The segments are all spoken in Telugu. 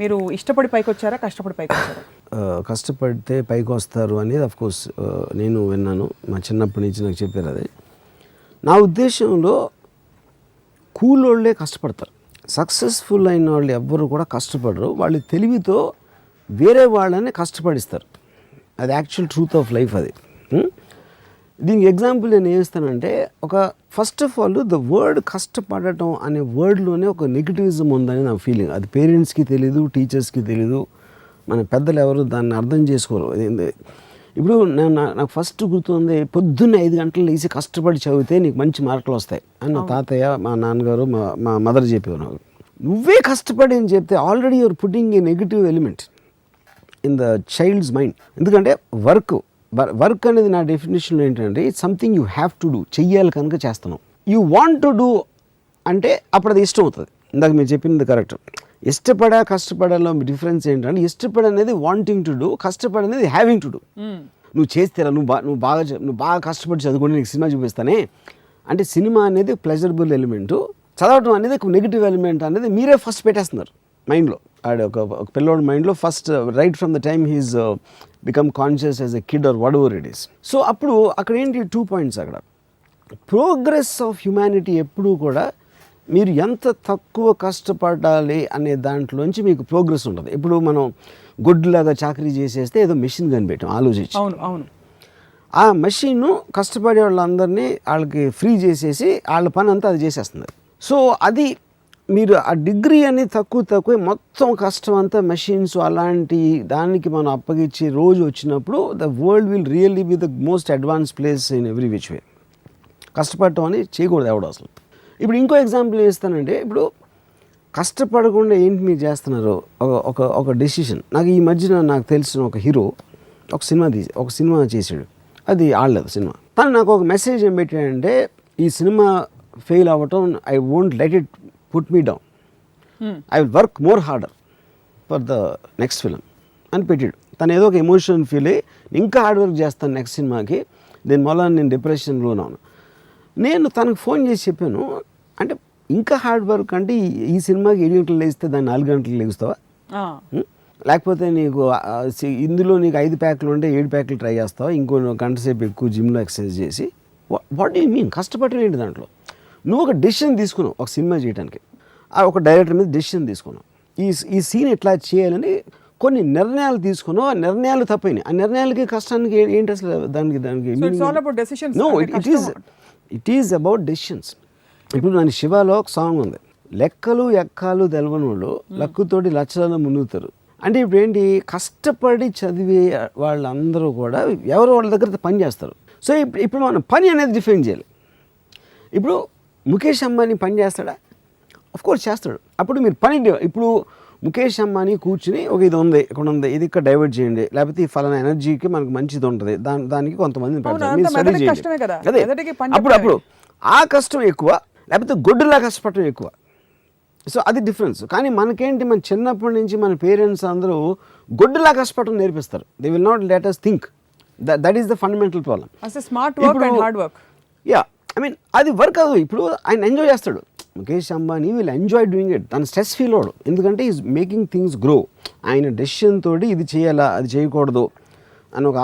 మీరు ఇష్టపడి పైకి వచ్చారా, కష్టపడి పైకి వచ్చారా? కష్టపడితే పైకి వస్తారు అనేది అఫ్కోర్స్ నేను విన్నాను, మా చిన్నప్పటి నుంచి నాకు చెప్పారు. అది నా ఉద్దేశంలో కూలోళ్ళే కష్టపడతారు. సక్సెస్ఫుల్ అయిన వాళ్ళు ఎవ్వరు కూడా కష్టపడరు, వాళ్ళు తెలివితో వేరే వాళ్ళని కష్టపడిస్తారు. అది యాక్చువల్ ట్రూత్ ఆఫ్ లైఫ్. అది దీనికి ఎగ్జాంపుల్ నేను ఏం ఇస్తానంటే, ఒక first of all the word కష్టపడటం అనే వర్డ్లోనే ఒక నెగిటివిజం ఉందని నా ఫీలింగ్. అది పేరెంట్స్కి తెలీదు, టీచర్స్కి తెలీదు, మన పెద్దలు ఎవరు దాన్ని అర్థం చేసుకోరు. ఇప్పుడు నాకు ఫస్ట్ గుర్తుంది, పొద్దున్న 5 గంటలు లేచి కష్టపడి చదివితే నీకు మంచి మార్కులు వస్తాయి అని నా తాతయ్య, మా నాన్నగారు, మా మదర్ చెప్పేవారు నాకు. నువ్వే కష్టపడి అని చెప్తే already you're putting a negative element in the child's mind. ఎందుకంటే వర్క్ అనేది నా డెఫినేషన్లో ఏంటంటే it's something you have to do, చెయ్యాలి కనుక చేస్తున్నావు. యూ వాంట్ టు డూ అంటే అప్పుడు అది ఇష్టం అవుతుంది. ఇందాక మీరు చెప్పింది కరెక్ట్. కష్టపడాలో డిఫరెన్స్ ఏంటంటే, ఇష్టపడనేది వాంటింగ్ టు డూ, కష్టపడనేది హ్యావింగ్ టు డూ. నువ్వు చేస్తే నువ్వు బాగా కష్టపడి చదువుకొని నీకు సినిమా చూపిస్తానే అంటే, సినిమా అనేది ప్లెజరబుల్ ఎలిమెంటు, చదవటం అనేది ఒక నెగిటివ్ ఎలిమెంట్ అనేది మీరే ఫస్ట్ పెట్టేస్తున్నారు మైండ్లో. ఒక పిల్లోడి మైండ్లో first right from the time he's become conscious as a kid or whatever it is. So అప్పుడు అక్కడ ఏంటి 2 పాయింట్స్. అక్కడ ప్రోగ్రెస్ ఆఫ్ హ్యుమానిటీ ఎప్పుడూ కూడా మీరు ఎంత తక్కువ కష్టపడాలి అనే దాంట్లోంచి మీకు ప్రోగ్రెస్ ఉంటుంది. ఇప్పుడు మనం గొడ్డులాగా చాకరీ చేసేస్తే ఏదో మెషిన్ కనిపెట్టాం ఆలోచించి. అవును. ఆ మెషిన్ కష్టపడే వాళ్ళందరినీ వాళ్ళకి ఫ్రీ చేసేసి వాళ్ళ పని అంతా అది చేసేస్తుంది. సో అది మీరు ఆ డిగ్రీ అని తక్కువ మొత్తం కష్టం అంతా మెషిన్స్ అలాంటి దానికి మనం అప్పగించి రోజు వచ్చినప్పుడు the world will really be the most advance place in every which way. కష్టపడటం అని చేయకూడదు ఎవడు అసలు. ఇప్పుడు ఇంకో ఎగ్జాంపుల్ ఇస్తానంటే, ఇప్పుడు కష్టపడకుండా ఏంటి మీరు చేస్తున్నారు, ఒక డెసిషన్. నాకు ఈ మధ్యన నాకు తెలిసిన ఒక హీరో ఒక సినిమా చేసాడు, అది ఆడలేదు సినిమా. తను నాకు ఒక మెసేజ్ ఏం పెట్టాడంటే, ఈ సినిమా ఫెయిల్ అవ్వటం I won't let it put me down, I will work more harder for the next film అని పెట్టాడు. తను ఏదో ఒక ఎమోషన్ ఫీల్ అయ్యి ఇంకా హార్డ్ వర్క్ చేస్తాను నెక్స్ట్ సినిమాకి, దీనివల్ల నేను డిప్రెషన్లో ఉన్నాను. నేను తనకు ఫోన్ చేసి చెప్పాను, అంటే ఇంకా హార్డ్ వర్క్ అంటే ఈ సినిమాకి 7 గంటలు లేస్తే దాన్ని 4 గంటలు లేస్తావా, లేకపోతే నీకు ఇందులో నీకు 5 ప్యాక్లు ఉంటే 7 ప్యాక్లు ట్రై చేస్తావా, ఇంకో గంట సేపు ఎక్కువ జిమ్లో ఎక్సర్సైజ్ చేసి, వాట్ డూ యూ మీన్ కష్టపడటం ఏంటి దాంట్లో? నువ్వు ఒక డెసిషన్ తీసుకున్నావు ఒక సినిమా చేయడానికి, ఒక డైరెక్టర్ మీద డెసిషన్ తీసుకున్నావు, ఈ సీన్ ఎట్లా చేయాలని కొన్ని నిర్ణయాలు తీసుకున్నావు, ఆ నిర్ణయాలు తప్పైనాయి. ఆ నిర్ణయాలకి కష్టానికి ఏంటి అసలు దానికి no, it is about decisions. ఇప్పుడు నా శివాలో ఒక సాంగ్ ఉంది, లెక్కలు ఎక్కాలు తెలవనోళ్ళు లక్కుతోటి లక్షలను మునుగుతారు. అంటే ఇప్పుడు ఏంటి, కష్టపడి చదివే వాళ్ళందరూ కూడా ఎవరో వాళ్ళ దగ్గర పని చేస్తారు. సో ఇప్పుడు మనం పని అనేది డిఫైన్ చేయాలి. ఇప్పుడు ముఖేష్ అంబానీ పని చేస్తాడా? అఫ్కోర్స్ చేస్తాడు. అప్పుడు మీరు పని, ఇప్పుడు ముఖేష్ అంబానీ కూర్చుని ఒక ఇది ఉంది, ఇక్కడ ఉంది, ఇది ఇక్కడ డైవర్ట్ చేయండి, లేకపోతే ఈ ఫలానా ఎనర్జీకి మనకు మంచిది ఉంటుంది, దానికి కొంతమంది అదే. అప్పుడు ఆ కష్టం ఎక్కువ, లేకపోతే గొడ్డులా కష్టపడటం ఎక్కువ. సో అది డిఫరెన్స్. కానీ మనకేంటి, మన చిన్నప్పటి నుంచి మన పేరెంట్స్ అందరూ గొడ్డులా కష్టపడటం నేర్పిస్తారు. They will not let us think. That is the fundamental problem. Smart work and hard work. Yeah, I mean అది వర్క్ కాదు. ఇప్పుడు ఆయన ఎంజాయ్ చేస్తాడు, Mukesh Ambani will enjoy doing it. తను స్ట్రెస్ ఫీల్ అవ్వడు, ఎందుకంటే ఈజ్ మేకింగ్ థింగ్స్ గ్రో. ఆయన డెసిషన్ తోటి ఇది చేయాలా అది చేయకూడదు అని ఒక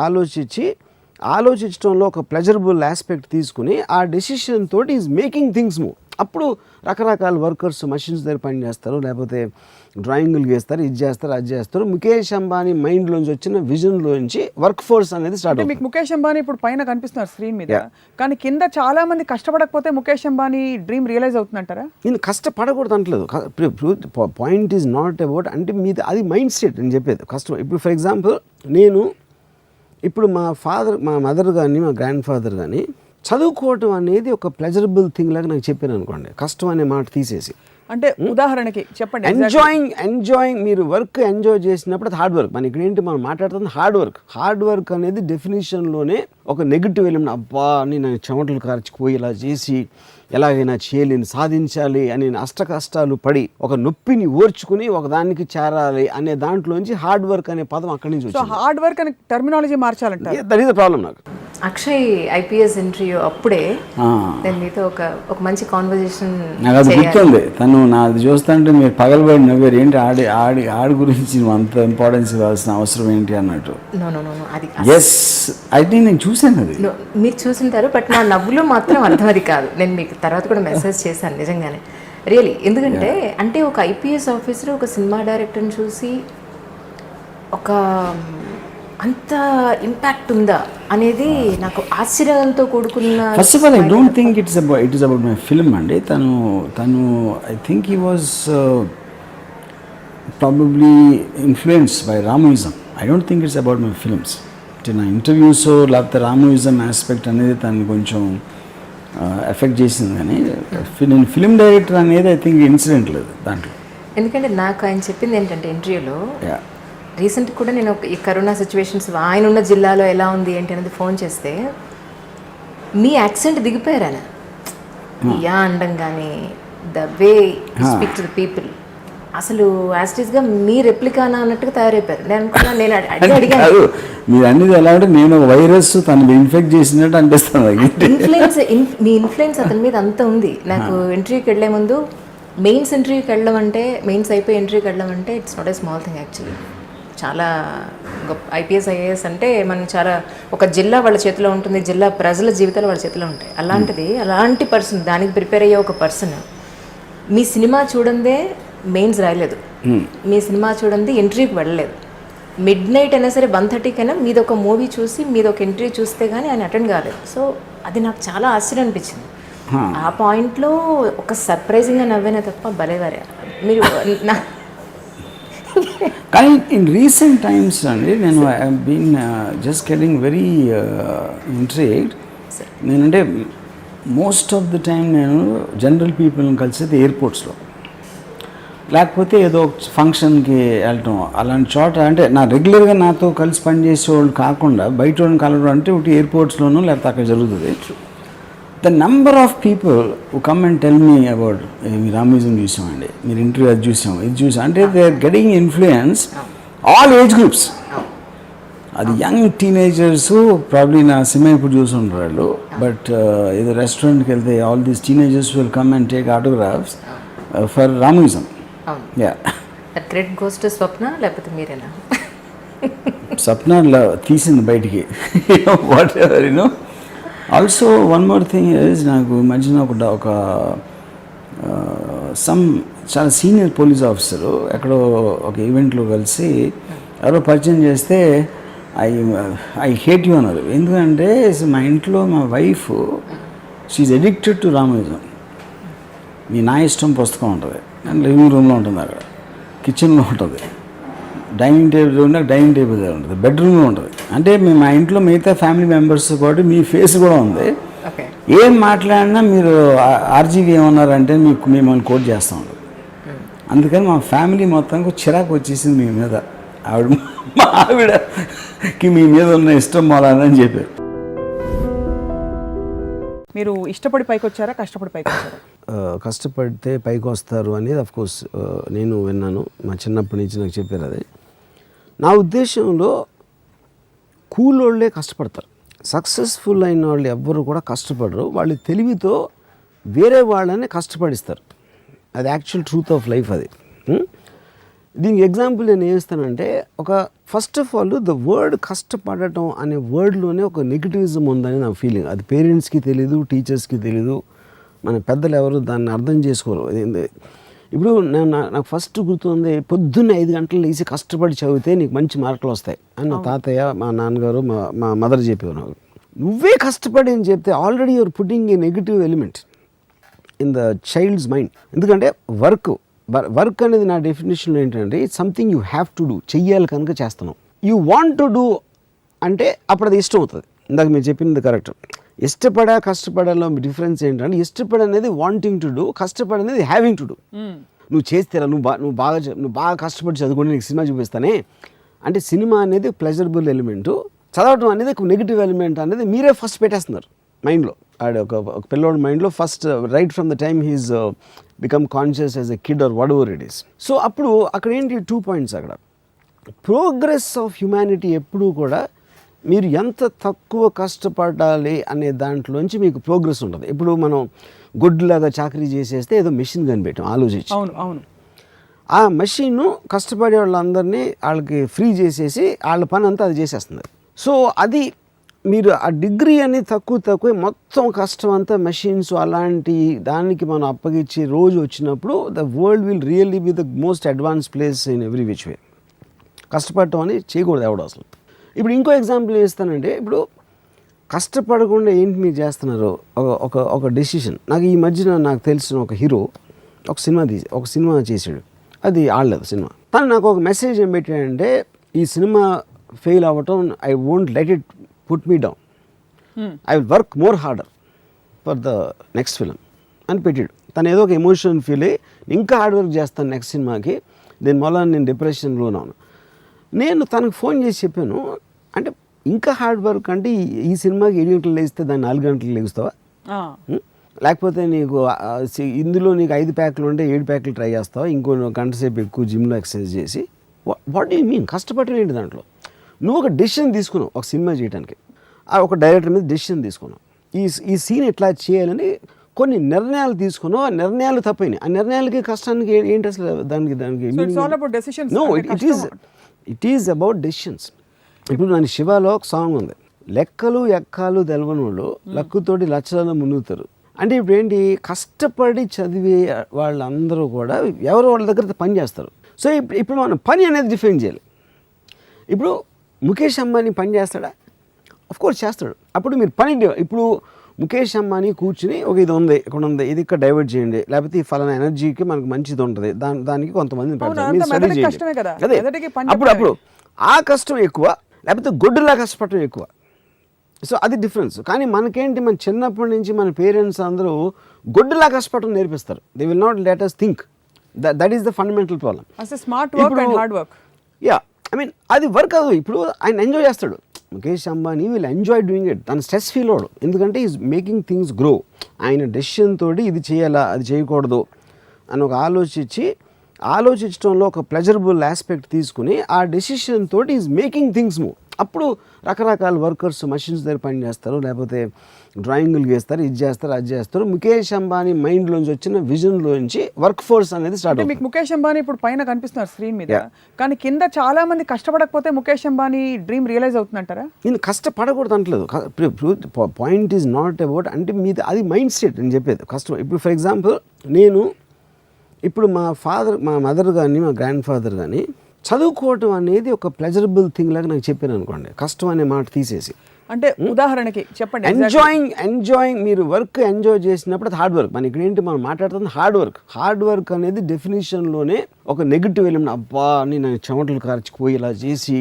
ఆలోచించడంలో ఒక ప్లెజరబుల్ ఆస్పెక్ట్ తీసుకుని ఆ డెసిషన్ తోటి ఈజ్ మేకింగ్ థింగ్స్ మూవ్. అప్పుడు రకరకాల వర్కర్స్ మషిన్స్ దగ్గర పని చేస్తారు, లేకపోతే డ్రాయింగ్లు గీస్తారు, ఇది చేస్తారు, అది చేస్తారు. ముఖేష్ అంబానీ మైండ్లోంచి వచ్చిన విజన్లోంచి వర్క్ ఫోర్స్ అనేది స్టార్ట్ అవుతుంది. మీకు ముఖేష్ అంబానీ ఇప్పుడు పైన కనిపిస్తున్నారు స్క్రీన్ మీద, కానీ కింద చాలా మంది కష్టపడకపోతే ముఖేష్ అంబానీ డ్రీమ్ రియలైజ్ అవుతుందంటారా? నేను కష్టపడకూడదు అంటలేదు. పాయింట్ ఈజ్ నాట్ అబౌట్, అంటే మీది అది మైండ్ సెట్ నేను చెప్పేది. కష్టం ఇప్పుడు ఫర్ ఎగ్జాంపుల్, ఇప్పుడు మా మదర్ కానీ మా గ్రాండ్ ఫాదర్ కానీ చదువుకోవటం అనేది ఒక ప్లెజరబుల్ థింగ్ లాగా నాకు చెప్పాను అనుకోండి, కష్టం అనే మాట తీసేసి. అంటే ఉదాహరణకి చెప్పండి. ఎంజాయింగ్ మీరు వర్క్ ఎంజాయ్ చేసినప్పుడు అది హార్డ్ వర్క్. మన ఇక్కడ ఏంటి మనం మాట్లాడుతుంది హార్డ్ వర్క్ అనేది డెఫినేషన్లోనే ఒక నెగిటివ్ ఎలిమెంట్. అబ్బా నేను చెమటలు కార్చిపోయి ఇలా చేసి ఎలాగైనా చేయలేని సాధించాలి అని అష్ట కష్టాలు పడి ఒక నొప్పిని ఓర్చుకుని ఒక దానికి చేరాలి అనే దాంట్లోంచి హార్డ్ వర్క్ అనే పదం అక్కడి నుంచి వచ్చింది. హార్డ్ వర్క్ అనే టర్మినాలజీ మార్చాలంటే దట్ ఈస్ ద ప్రాబ్లం నాకు. అక్షయ్ ఐపీఎస్ ఇంటర్వ్యూ అప్పుడే నేను మీతో ఒక మంచి కాన్వర్జేషన్ నాకు అది గుర్తుంది. తను నాది చూస్తుంటే మీరు పగలబడి నవ్వారు, ఏంటి ఆడి గురించి నువ్వు అంత ఇంపార్టెన్స్ ఇవ్వాల్సిన అవసరం ఏంటి అన్నట్టు. నో అది ఎస్ అయితే నేను చూశాను అది. మీరు చూసింటారు, బట్ నా నవ్వులో మాత్రం అర్థం అది కాదు. నేను మీకు తర్వాత కూడా మెసేజ్ చేశాను నిజంగానే, రియలీ. ఎందుకంటే అంటే ఒక ఐపీఎస్ ఆఫీసర్ ఒక సినిమా డైరెక్టర్ని చూసి ఒక అంత ఇంపాక్ట్ ఉందా అనేది నాకు ఆశ్చర్యంతో కూడుకున్న. First of all I don't think it is about my film అండి. తను I think he was probably influenced by రామోయిజం. I don't think it's about my films. నా ఇంటర్వ్యూస్ లేకపోతే రామోయిజం ఆస్పెక్ట్ అనేది తను కొంచెం ఎఫెక్ట్ చేసింది, కానీ నేను ఫిల్మ్ డైరెక్టర్ అనేది ఐ థింక్ ఇన్సిడెంట్ లేదు దాంట్లో. ఎందుకంటే నాకు ఆయన చెప్పింది ఏంటంటే ఇంటర్వ్యూలో, రీసెంట్ కూడా నేను ఈ కరోనా సిచ్యువేషన్స్ ఆయన ఉన్న జిల్లాలో ఎలా ఉంది ఏంటి అనేది ఫోన్ చేస్తే మీ యాక్సెంట్ దిగిపోయారు ఆయన. యా అండం కానీ the way speak to the people అసలు యాస్టీస్గా మీ రెప్లికానా అన్నట్టుగా తయారైపోయారు. నేను అనుకున్నా, నేను అడిగాను మీరు అన్ని ఎలా అంటే నేను వైరస్ తను ఇన్ఫెక్ట్ చేసినట్టు అనిపిస్తుంది. మీ ఇన్ఫ్లుయెన్స్ అతని మీద అంత ఉంది. నాకు ఇంటర్వ్యూకి వెళ్ళే ముందు మెయిన్స్ ఇంటర్వ్యూకి వెళ్ళడం అంటే, మెయిన్స్ అయిపోయి ఇంటర్వ్యూకి వెళ్ళడం అంటే it's not a small thing actually. చాలా గొప్ప ఐపీఎస్ ఐఏఎస్ అంటే మనం చాలా ఒక జిల్లా వాళ్ళ చేతిలో ఉంటుంది, జిల్లా ప్రజల జీవితాలు వాళ్ళ చేతిలో ఉంటాయి. అలాంటిది అలాంటి పర్సన్, దానికి ప్రిపేర్ అయ్యే ఒక పర్సన్ మీ సినిమా చూడందే మెయిన్స్ రాయలేదు, మీ సినిమా చూడండి ఇంటర్వ్యూకి వెళ్ళలేదు, మిడ్ నైట్ అయినా సరే 1:30 కైనా మీది ఒక మూవీ చూసి మీది ఒక ఇంటర్వ్యూ చూస్తే కానీ ఆయన అటెండ్ కాలేదు. సో అది నాకు చాలా ఆశ్చర్యం అనిపించింది. ఆ పాయింట్లో ఒక సర్ప్రైజింగ్గా నవ్వేనే తప్ప భలేవారే మీరు. కానీ ఇన్ రీసెంట్ టైమ్స్ అండి నేను I been just getting very intrigued. నేనంటే మోస్ట్ ఆఫ్ ది టైం నేను జనరల్ పీపుల్ని కలిసేది ఎయిర్పోర్ట్స్లో, లేకపోతే ఏదో ఫంక్షన్కి వెళ్ళటం అలాంటి చోట. అంటే నా రెగ్యులర్గా నాతో కలిసి పనిచేసే వాళ్ళు కాకుండా బయట వాళ్ళని కలవడం అంటే ఒకటి ఎయిర్పోర్ట్స్లోనూ లేకపోతే అక్కడ జరుగుతుంది. The number of people who come and tell me about me Ramuism చూసామండి, మీరు ఇంటర్వ్యూ అది చూసాం ఇది చూసాం అంటే they are getting influence all age groups. అది యంగ్ టీనేజర్స్ ప్రాబ్లీ నా సినిమా ఇప్పుడు చూసుంటారు వాళ్ళు, బట్ ఏదో రెస్టారెంట్కి వెళ్తే all these teenagers will come and take autographs for Ramuism. Yeah credit goes to Swapna లేకపోతే మీరేనా? స్వప్న తీసింది బయటికి. Whatever you know. Also one more thing is, నాకు మధ్యన ఒక సమ్ చాలా సీనియర్ పోలీస్ ఆఫీసరు ఎక్కడో ఒక ఈవెంట్లో కలిసి ఎవరో పరిచయం చేస్తే ఐ హేట్ యూ అన్నారు. ఎందుకంటే మా ఇంట్లో మా వైఫ్ షీఈ్ అడిక్టెడ్ టు రామోయిజం. నా ఇష్టం పుస్తకం ఉంటుంది, లివింగ్ రూమ్లో ఉంటుంది, అక్కడ కిచెన్లో ఉంటుంది, డైనింగ్ టేబుల్ ఉంటే డైనింగ్ టేబుల్ దగ్గర ఉంటుంది, బెడ్రూమ్లో ఉంటుంది. అంటే మేము మా ఇంట్లో మిగతా ఫ్యామిలీ మెంబర్స్ పాటు మీ ఫేస్ కూడా ఉంది. ఏం మాట్లాడినా మీరు ఆర్జీవి ఏమన్నారంటే మిమ్మల్ని కోట్ చేస్తూ ఉంటారు. అందుకని మా ఫ్యామిలీ మొత్తానికి చిరాకు వచ్చేసింది మీ మీద. మా ఆవిడకి మీ మీద ఉన్న ఇష్టం మొదలని చెప్పారు. మీరు ఇష్టపడి పైకి వచ్చారా, కష్టపడి పైకి వచ్చారా? కష్టపడితే పైకి వస్తారు అనేది అఫ్కోర్స్ నేను విన్నాను, మా చిన్నప్పటి నుంచి నాకు చెప్పారు. అది నా ఉద్దేశంలో కూలోళ్ళే కష్టపడతారు, సక్సెస్ఫుల్ అయిన వాళ్ళు ఎవ్వరు కూడా కష్టపడరు. వాళ్ళు తెలివితో వేరే వాళ్ళని కష్టపడిస్తారు. అది యాక్చువల్ ట్రూత్ ఆఫ్ లైఫ్. అది దీనికి ఎగ్జాంపుల్ నేను ఏం ఇస్తానంటే, ఒక first of all the word కష్టపడటం అనే వర్డ్లోనే ఒక నెగిటివిజం ఉందని నా ఫీలింగ్. అది పేరెంట్స్కి తెలీదు, టీచర్స్కి తెలీదు, మన పెద్దలు ఎవరు దాన్ని అర్థం చేసుకోరు. ఇప్పుడు నాకు ఫస్ట్ గుర్తుంది, పొద్దున్న 5 గంటలు లేచి కష్టపడి చదివితే నీకు మంచి మార్కులు వస్తాయి అని నా తాతయ్య, మా నాన్నగారు, మా మదర్ చెప్పేవారు. నాకు నువ్వే కష్టపడి అని చెప్తే already you're putting a negative element in the child's mind. ఎందుకంటే వర్క్ అనేది నా డెఫినేషన్లో ఏంటంటే it's something you have to do, చెయ్యాలి కనుక చేస్తున్నావు. యూ వాంట్ టు డూ అంటే అప్పుడు అది ఇష్టం అవుతుంది. ఇందాక మీరు చెప్పింది కరెక్ట్. కష్టపడాలో డిఫరెన్స్ ఏంటంటే, ఇష్టపడనేది వాంటింగ్ టు డూ, కష్టపడనేది హ్యావింగ్ టు డూ. నువ్వు చేస్తే నువ్వు బాగా కష్టపడి చదువుకొని నీకు సినిమా చూపిస్తానే అంటే, సినిమా అనేది ప్లెజరబుల్ ఎలిమెంటు, చదవటం అనేది ఒక నెగిటివ్ ఎలిమెంట్ అనేది మీరే ఫస్ట్ పెట్టేస్తున్నారు మైండ్లో. ఒక పిల్లోడి మైండ్లో first right from the time he's become conscious as a kid or whatever it is. So అప్పుడు అక్కడ ఏంటి 2 పాయింట్స్. అక్కడ ప్రోగ్రెస్ ఆఫ్ హ్యుమానిటీ ఎప్పుడూ కూడా మీరు ఎంత తక్కువ కష్టపడాలి అనే దాంట్లోంచి మీకు ప్రోగ్రెస్ ఉంటుంది. ఇప్పుడు మనం గొడ్డులాగా చాకరీ చేసేస్తే ఏదో మెషిన్ కనిపెట్టాం ఆలోచించి. అవును అవును. ఆ మెషిన్ కష్టపడే వాళ్ళందరినీ వాళ్ళకి ఫ్రీ చేసేసి వాళ్ళ పని అంతా అది చేసేస్తుంది. సో అది మీరు ఆ డిగ్రీ అని తక్కువ మొత్తం కష్టం అంతా మెషిన్స్ అలాంటి దానికి మనం అప్పగించి రోజు వచ్చినప్పుడు the world will really be the most advance place in every which way. కష్టపడటం అని చేయకూడదు ఎవడు అసలు. ఇప్పుడు ఇంకో ఎగ్జాంపుల్ ఇస్తానంటే, ఇప్పుడు కష్టపడకుండా ఏంటి మీరు చేస్తున్నారు, ఒక డెసిషన్. నాకు ఈ మధ్యన నాకు తెలిసిన ఒక హీరో ఒక సినిమా చేసాడు, అది ఆడలేదు సినిమా. తను నాకు ఒక మెసేజ్ ఏం పెట్టాడంటే, ఈ సినిమా ఫెయిల్ అవ్వటం I won't let it put me down, I will work more harder for the next film అని పెట్టాడు. తను ఏదో ఒక ఎమోషన్ ఫీల్ అయ్యి ఇంకా హార్డ్ వర్క్ చేస్తాను నెక్స్ట్ సినిమాకి, దీని వల్ల నేను డిప్రెషన్లో ఉన్నాను. నేను తనకు ఫోన్ చేసి చెప్పాను, అంటే ఇంకా హార్డ్ వర్క్ అంటే ఈ సినిమాకి 7 గంటలు లేస్తే దాన్ని 4 గంటలు లేస్తావా, లేకపోతే నీకు ఇందులో నీకు 5 ప్యాక్లు ఉంటే 7 ప్యాక్లు ట్రై చేస్తావా, ఇంకో గంట సేపు ఎక్కువ జిమ్లో ఎక్సర్సైజ్ చేసి, వాట్ డూ యూ మీన్ కష్టపడటం ఏంటి దాంట్లో? నువ్వు ఒక డెసిషన్ తీసుకున్నావు ఒక సినిమా చేయడానికి, ఒక డైరెక్టర్ మీద డెసిషన్ తీసుకున్నావు, ఈ సీన్ ఎట్లా చేయాలని కొన్ని నిర్ణయాలు తీసుకున్నావు. ఆ నిర్ణయాలు తప్పైనాయి. ఆ నిర్ణయాలకి కష్టానికి ఏంటి అసలు దానికి no, it is about decisions. ఇప్పుడు నా శివాలో ఒక సాంగ్ ఉంది, లెక్కలు ఎక్కాలు తెలవనోళ్ళు లక్కుతోటి లక్షలను మునుగుతారు. అంటే ఇప్పుడు ఏంటి, కష్టపడి చదివే వాళ్ళందరూ కూడా ఎవరో వాళ్ళ దగ్గర పని చేస్తారు. సో ఇప్పుడు మనం పని అనేది డిఫైన్ చేయాలి. ఇప్పుడు ముఖేష్ అంబానీ పని చేస్తాడా? ఆఫ్ కోర్స్ చేస్తాడు. అప్పుడు మీరు పని, ఇప్పుడు ముఖేష్ అంబానీ కూర్చుని ఒక ఇది ఉంది, ఇక్కడ ఉంది, ఇది ఇక్కడ డైవర్ట్ చేయండి, లేకపోతే ఈ ఫలానా ఎనర్జీకి మనకు మంచిది ఉంటుంది, దానికి కొంతమంది అదే. అప్పుడు ఆ కష్టం ఎక్కువ, లేకపోతే గొడ్డులా కష్టపడటం ఎక్కువ. సో అది డిఫరెన్స్. కానీ మనకేంటి, మన చిన్నప్పటి నుంచి మన పేరెంట్స్ అందరూ గొడ్డులా కష్టపడటం నేర్పిస్తారు. They will not let us think. That is the fundamental problem. Smart work and hard work. Yeah, I mean అది వర్క్ కాదు. ఇప్పుడు ఆయన ఎంజాయ్ చేస్తాడు, Mukesh Ambani will enjoy doing it. తను స్ట్రెస్ ఫీల్ అవడు, ఎందుకంటే ఈజ్ మేకింగ్ థింగ్స్ గ్రో. ఆయన డెసిషన్ తోటి ఇది చేయాలా అది చేయకూడదు అని ఒక ఆలోచించడంలో ఒక ప్లెజరబుల్ ఆస్పెక్ట్ తీసుకుని ఆ డెసిషన్ తోటి ఈజ్ మేకింగ్ థింగ్స్ మూవ్. అప్పుడు రకరకాల వర్కర్స్ మషిన్స్ దగ్గర పని చేస్తారు, లేకపోతే డ్రాయింగ్లు గీస్తారు, ఇది చేస్తారు, అది చేస్తారు. ముఖేష్ అంబానీ మైండ్లోంచి వచ్చిన విజన్లోంచి వర్క్ ఫోర్స్ అనేది స్టార్ట్ అవుతుంది. మీకు ముఖేష్ అంబానీ ఇప్పుడు పైన కనిపిస్తున్నారు స్క్రీన్ మీద, కానీ కింద చాలా మంది కష్టపడకపోతే ముఖేష్ అంబానీ డ్రీమ్ రియలైజ్ అవుతుందంటారా? నేను కష్టపడకూడదు అంటలేదు. పాయింట్ ఈజ్ నాట్ అబౌట్, అంటే మీది అది మైండ్ సెట్ నేను చెప్పేది. కష్టం ఇప్పుడు ఫర్ ఎగ్జాంపుల్, ఇప్పుడు మా మదర్ కానీ మా గ్రాండ్ ఫాదర్ కానీ చదువుకోవటం అనేది ఒక ప్లెజరబుల్ థింగ్ లాగా నాకు చెప్పాను అనుకోండి, కష్టం అనే మాట తీసేసి. అంటే ఉదాహరణకి చెప్పండి. ఎంజాయింగ్ మీరు వర్క్ ఎంజాయ్ చేసినప్పుడు అది హార్డ్ వర్క్. మన ఇక్కడ ఏంటి మనం మాట్లాడుతుంది హార్డ్ వర్క్ అనేది డెఫినేషన్లోనే ఒక నెగిటివ్ ఎలిమెంట్. అబ్బా నేను చెమటలు కార్చిపోయి ఇలా చేసి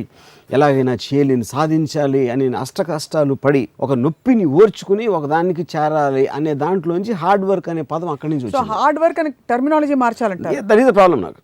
ఎలాగైనా చేయలేని సాధించాలి అని అష్ట కష్టాలు పడి ఒక నొప్పిని ఓర్చుకుని ఒక దానికి చేరాలి అనే దాంట్లోంచి హార్డ్ వర్క్ అనే పదం అక్కడి నుంచి వచ్చింది. హార్డ్ వర్క్ అనే టర్మినాలజీ మార్చాలంటే దట్ ఈస్ ద ప్రాబ్లం నాకు.